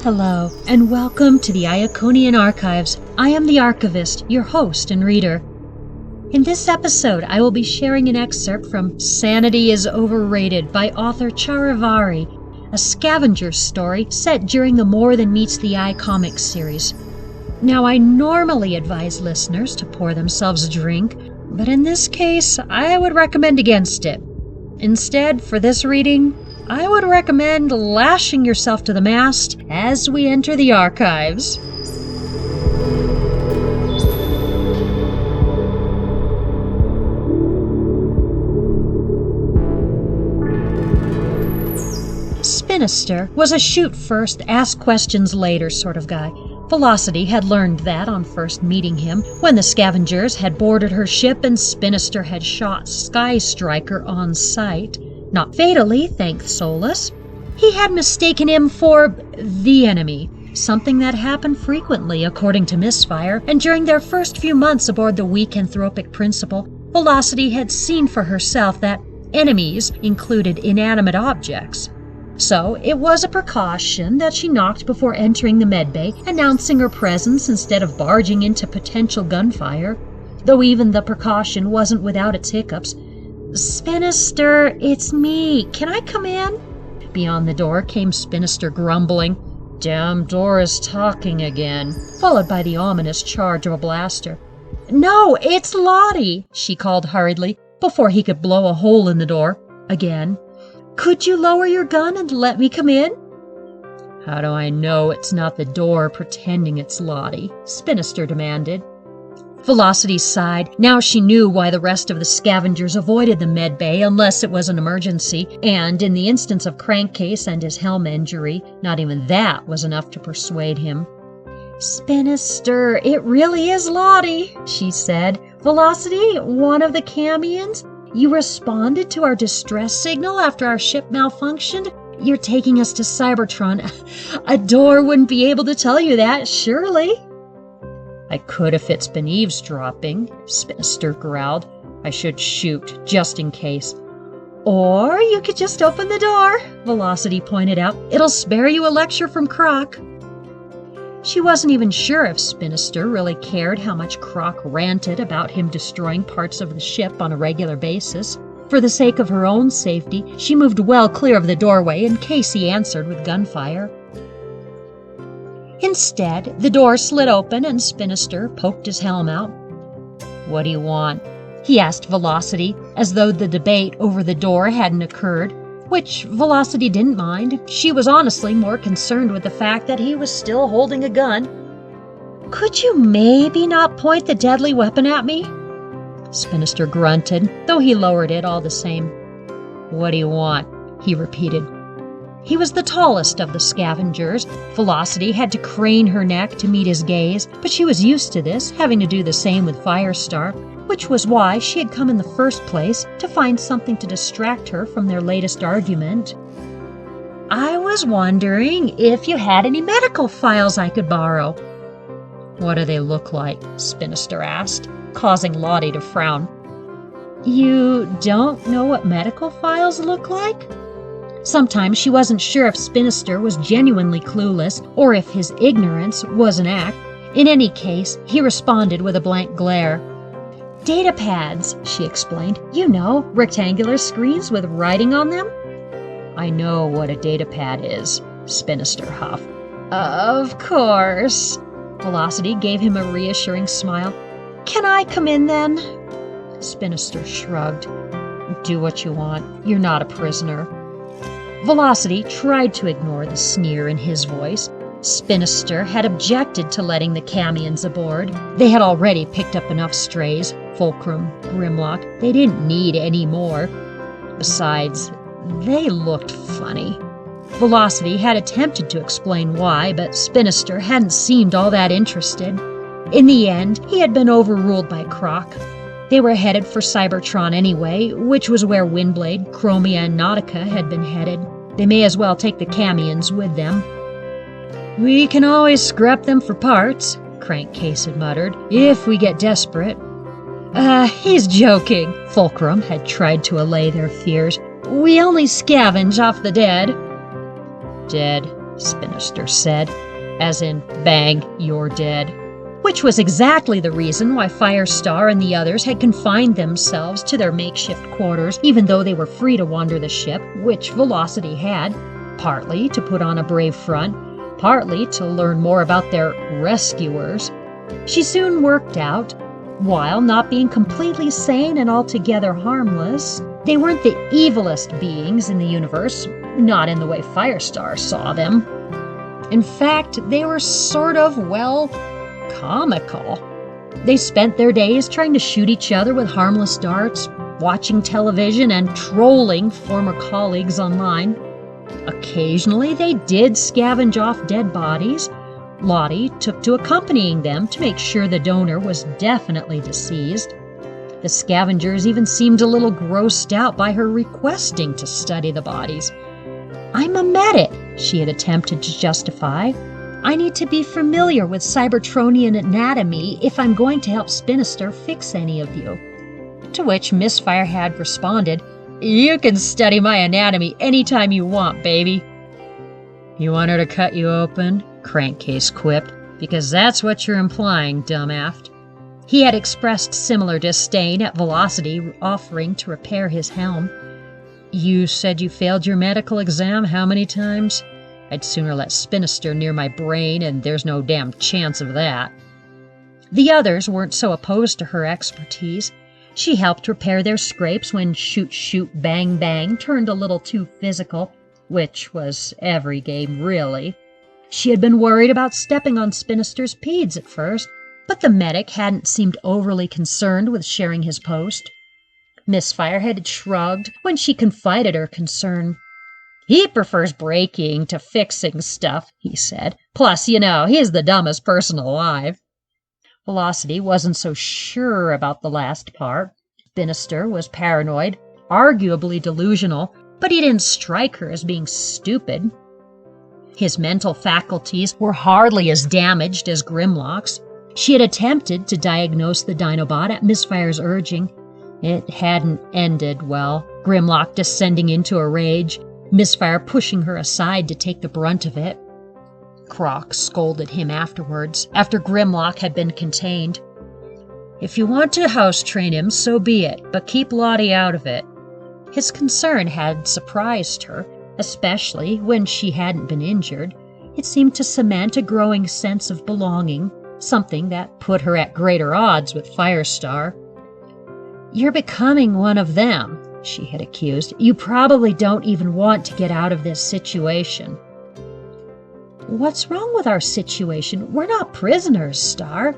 Hello, and welcome to the Iaconian Archives. I am the archivist, your host and reader. In this episode, I will be sharing an excerpt from Sanity is Overrated by author Charivari, a Scavengers story set during the More Than Meets the Eye comics series. Now, I normally advise listeners to pour themselves a drink, but in this case, I would recommend against it. Instead, for this reading, I would recommend lashing yourself to the mast as we enter the archives. Spinister was a shoot first, ask questions later sort of guy. Velocity had learned that on first meeting him, when the Scavengers had boarded her ship and Spinister had shot Sky Striker on sight. Not fatally, thank Solus. He had mistaken him for the enemy, something that happened frequently according to Misfire, and during their first few months aboard the weak anthropic Principal, Velocity had seen for herself that enemies included inanimate objects. So it was a precaution that she knocked before entering the medbay, announcing her presence instead of barging into potential gunfire, though even the precaution wasn't without its hiccups. "Spinister, it's me. Can I come in?" Beyond the door came Spinister grumbling, "Damn door is talking again," followed by the ominous charge of a blaster. "No, it's Lottie," she called hurriedly, before he could blow a hole in the door. Again. "Could you lower your gun and let me come in?" "How do I know it's not the door pretending it's Lottie?" Spinister demanded. Velocity sighed. Now she knew why the rest of the Scavengers avoided the medbay unless it was an emergency, and in the instance of Crankcase and his helm injury, not even that was enough to persuade him. "Spinister, it really is Lottie," she said. "Velocity, one of the Camions? You responded to our distress signal after our ship malfunctioned? You're taking us to Cybertron. A door wouldn't be able to tell you that, surely." "I could if it's been eavesdropping," Spinister growled. "I should shoot, just in case." "Or you could just open the door," Velocity pointed out. "It'll spare you a lecture from Croc." She wasn't even sure if Spinister really cared how much Croc ranted about him destroying parts of the ship on a regular basis. For the sake of her own safety, she moved well clear of the doorway in case he answered with gunfire. Instead, the door slid open and Spinister poked his helm out. "What do you want?" he asked Velocity, as though the debate over the door hadn't occurred, which Velocity didn't mind. She was honestly more concerned with the fact that he was still holding a gun. "Could you maybe not point the deadly weapon at me?" Spinister grunted, though he lowered it all the same. "What do you want?" he repeated. He was the tallest of the Scavengers. Velocity had to crane her neck to meet his gaze, but she was used to this, having to do the same with Firestar, which was why she had come in the first place, to find something to distract her from their latest argument. "I was wondering if you had any medical files I could borrow." "What do they look like?" Spinister asked, causing Lottie to frown. "You don't know what medical files look like?" Sometimes she wasn't sure if Spinister was genuinely clueless or if his ignorance was an act. In any case, he responded with a blank glare. "Data pads," she explained. "You know, rectangular screens with writing on them." "I know what a data pad is," Spinister huffed. "Of course." Velocity gave him a reassuring smile. "Can I come in then?" Spinister shrugged. "Do what you want. You're not a prisoner." Velocity tried to ignore the sneer in his voice. Spinister had objected to letting the Camions aboard. They had already picked up enough strays, Fulcrum, Grimlock. They didn't need any more. Besides, they looked funny. Velocity had attempted to explain why, but Spinister hadn't seemed all that interested. In the end, he had been overruled by Croc. They were headed for Cybertron anyway, which was where Windblade, Chromia, and Nautica had been headed. They may as well take the Camions with them. "We can always scrap them for parts," Crankcase had muttered, "if we get desperate." He's joking," Fulcrum had tried to allay their fears. "We only scavenge off the dead." "Dead," Spinster said, as in, bang, you're dead. Which was exactly the reason why Firestar and the others had confined themselves to their makeshift quarters, even though they were free to wander the ship, which Velocity had, partly to put on a brave front, partly to learn more about their rescuers. She soon worked out, while not being completely sane and altogether harmless, they weren't the evilest beings in the universe, not in the way Firestar saw them. In fact, they were sort of, well, comical. They spent their days trying to shoot each other with harmless darts, watching television, and trolling former colleagues online. Occasionally, they did scavenge off dead bodies. Lottie took to accompanying them to make sure the donor was definitely deceased. The scavengers even seemed a little grossed out by her requesting to study the bodies. "I'm a medic," she had attempted to justify. "I need to be familiar with Cybertronian anatomy if I'm going to help Spinster fix any of you." To which Missfire had responded, "You can study my anatomy anytime you want, baby." "You want her to cut you open?" Crankcase quipped. "Because that's what you're implying, dumbaft." He had expressed similar disdain at Velocity offering to repair his helm. "You said you failed your medical exam how many times? I'd sooner let Spinster near my brain, and there's no damn chance of that." The others weren't so opposed to her expertise. She helped repair their scrapes when shoot, shoot, bang, bang turned a little too physical, which was every game, really. She had been worried about stepping on Spinster's peds at first, but the medic hadn't seemed overly concerned with sharing his post. Missfire had shrugged when she confided her concern. "He prefers breaking to fixing stuff," he said. "Plus, he's the dumbest person alive." Velocity wasn't so sure about the last part. Spinster was paranoid, arguably delusional, but he didn't strike her as being stupid. His mental faculties were hardly as damaged as Grimlock's. She had attempted to diagnose the Dinobot at Missfire's urging. It hadn't ended well, Grimlock descending into a rage, Missfire pushing her aside to take the brunt of it. Croc scolded him afterwards, after Grimlock had been contained. "If you want to house train him, so be it, but keep Lottie out of it." His concern had surprised her, especially when she hadn't been injured. It seemed to cement a growing sense of belonging, something that put her at greater odds with Firestar. "You're becoming one of them," she had accused. "You probably don't even want to get out of this situation." "What's wrong with our situation? We're not prisoners, Star."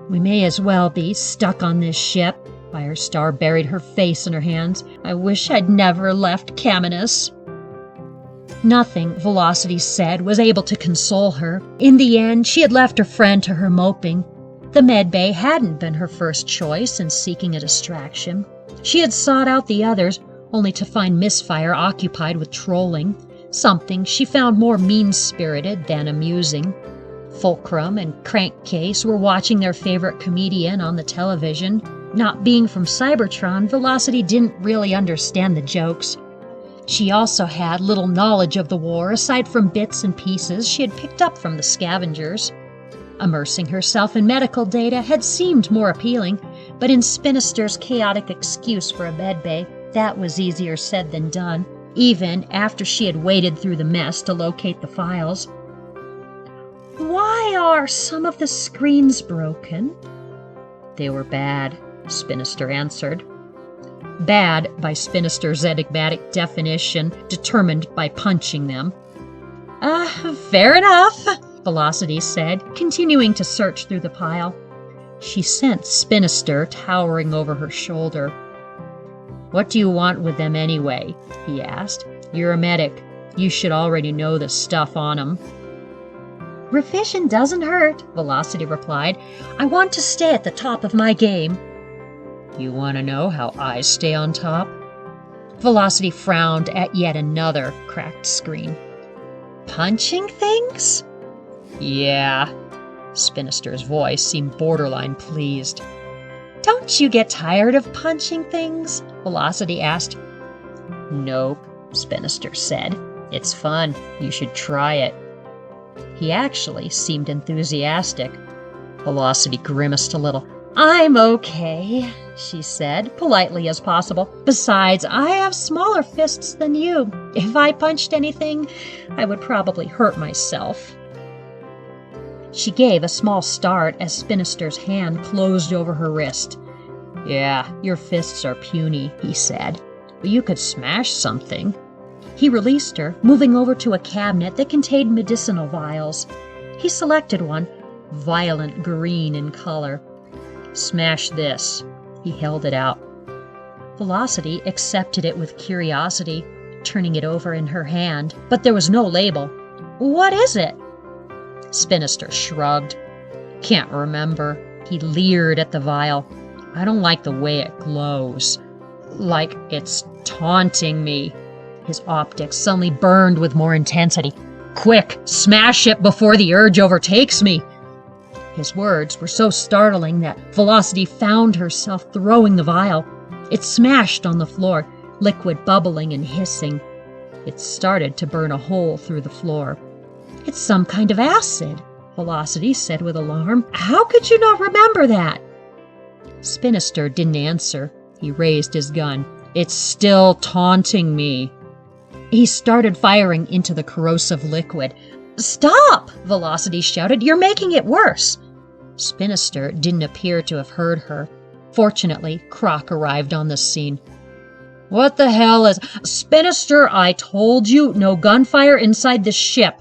"We may as well be stuck on this ship." Firestar buried her face in her hands. "I wish I'd never left Caminus." Nothing, Velocity said, was able to console her. In the end, she had left her friend to her moping. The medbay hadn't been her first choice in seeking a distraction. She had sought out the others, only to find Missfire occupied with trolling, something she found more mean-spirited than amusing. Fulcrum and Crankcase were watching their favorite comedian on the television. Not being from Cybertron, Velocity didn't really understand the jokes. She also had little knowledge of the war aside from bits and pieces she had picked up from the Scavengers. Immersing herself in medical data had seemed more appealing, but in Spinister's chaotic excuse for a medbay, that was easier said than done, even after she had waded through the mess to locate the files. "Why are some of the screens broken?" "They were bad," Spinister answered. Bad, by Spinister's enigmatic definition, determined by punching them. Fair enough," Velocity said, continuing to search through the pile. She sensed Spinister towering over her shoulder. "What do you want with them anyway?" he asked. "You're a medic. You should already know the stuff on them." "Revision doesn't hurt," Velocity replied. "I want to stay at the top of my game." "You want to know how I stay on top?" Velocity frowned at yet another cracked screen. "Punching things?" "Yeah." Spinister's voice seemed borderline pleased. "Don't you get tired of punching things?" Velocity asked. "Nope," Spinister said. It's fun. You should try it. He actually seemed enthusiastic. Velocity grimaced a little. I'm okay, she said, politely as possible. Besides, I have smaller fists than you. If I punched anything, I would probably hurt myself. She gave a small start as Spinister's hand closed over her wrist. Yeah, your fists are puny, he said, but you could smash something. He released her, moving over to a cabinet that contained medicinal vials. He selected one, violent green in color. Smash this. He held it out. Velocity accepted it with curiosity, turning it over in her hand, but there was no label. What is it? Spinister shrugged. Can't remember. He leered at the vial. I don't like the way it glows. Like it's taunting me. His optics suddenly burned with more intensity. Quick, smash it before the urge overtakes me. His words were so startling that Velocity found herself throwing the vial. It smashed on the floor, liquid bubbling and hissing. It started to burn a hole through the floor. It's some kind of acid, Velocity said with alarm. How could you not remember that? Spinister didn't answer. He raised his gun. It's still taunting me. He started firing into the corrosive liquid. Stop! Velocity shouted. You're making it worse. Spinister didn't appear to have heard her. Fortunately, Croc arrived on the scene. What the hell is... Spinister, I told you, no gunfire inside the ship.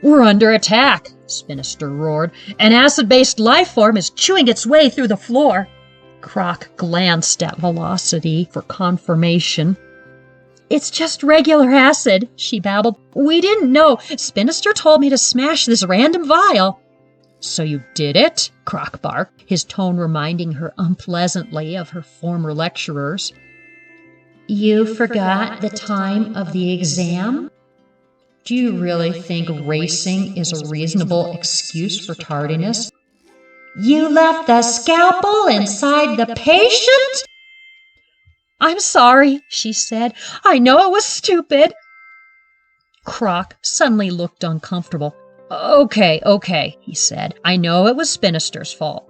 We're under attack, Spinister roared. An acid-based life form is chewing its way through the floor. Croc glanced at Velocity for confirmation. It's just regular acid, she babbled. We didn't know. Spinister told me to smash this random vial. So you did it? Croc barked, his tone reminding her unpleasantly of her former lecturers. You forgot the time of the exam? Do you really think racing is a reasonable excuse for tardiness? You left the scalpel inside the patient? I'm sorry, she said. I know it was stupid. Croc suddenly looked uncomfortable. Okay, he said. I know it was Spinister's fault.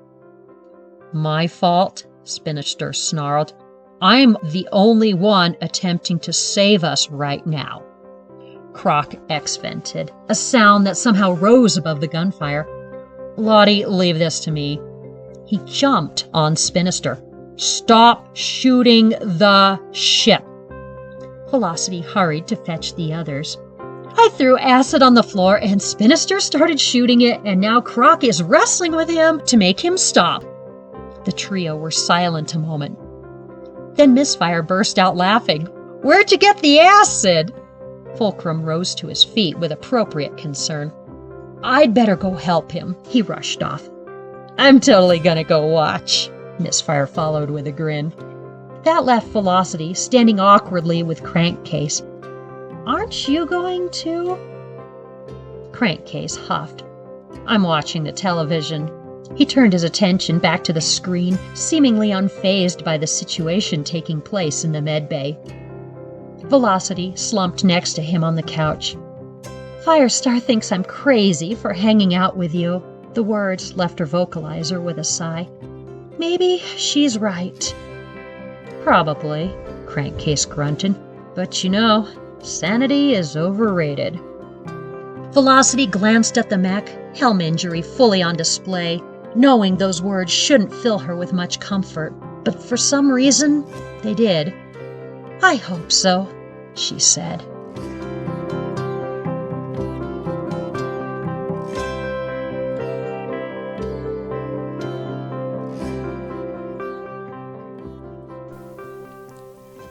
My fault? Spinister snarled. I'm the only one attempting to save us right now. Croc exvented, a sound that somehow rose above the gunfire. Lottie, leave this to me. He jumped on Spinister. Stop shooting the ship. Velocity hurried to fetch the others. I threw acid on the floor and Spinister started shooting it, and now Croc is wrestling with him to make him stop. The trio were silent a moment. Then Misfire burst out laughing. Where'd you get the acid? Fulcrum rose to his feet with appropriate concern. I'd better go help him. He rushed off. I'm totally gonna go watch. Misfire followed with a grin. That left Velocity standing awkwardly with Crankcase. Aren't you going to? Crankcase huffed. I'm watching the television. He turned his attention back to the screen, seemingly unfazed by the situation taking place in the medbay. Velocity slumped next to him on the couch. Firestar thinks I'm crazy for hanging out with you. The words left her vocalizer with a sigh. Maybe she's right. Probably, Crankcase grunted. But you know, Sanity is overrated. Velocity glanced at the mech, helm injury fully on display, knowing those words shouldn't fill her with much comfort. But for some reason, they did. I hope so, she said.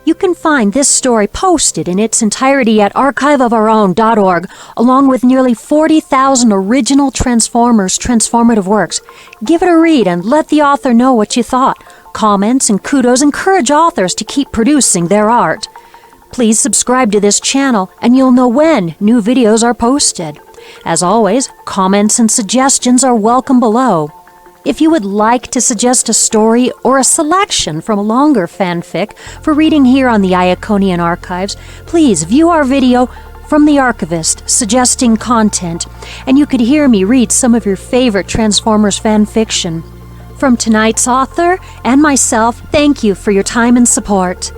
You can find this story posted in its entirety at archiveofourown.org, along with nearly 40,000 original Transformers transformative works. Give it a read and let the author know what you thought. Comments and kudos encourage authors to keep producing their art. Please subscribe to this channel and you'll know when new videos are posted. As always, comments and suggestions are welcome below. If you would like to suggest a story or a selection from a longer fanfic for reading here on the Iaconian Archives, please view our video, from the archivist suggesting content, and you could hear me read some of your favorite Transformers fan fiction. From tonight's author and myself, thank you for your time and support.